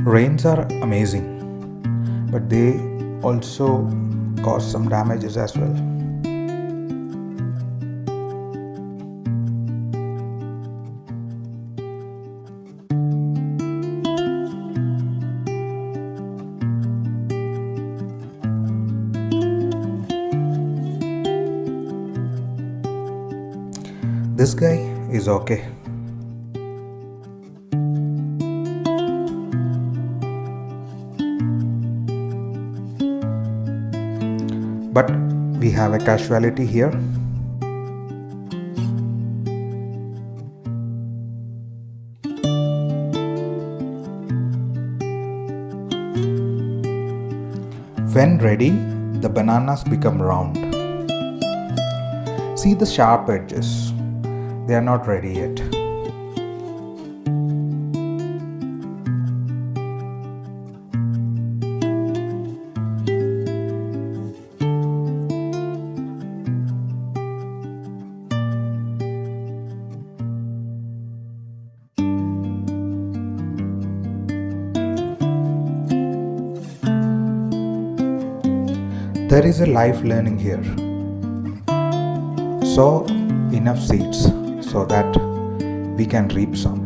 Rains are amazing, but they also cause some damages as well. This guy is okay. But we have a casualty here. When ready, the bananas become round. See the sharp edges. They are not ready yet. There is a life learning here. Sow enough seeds so that we can reap some.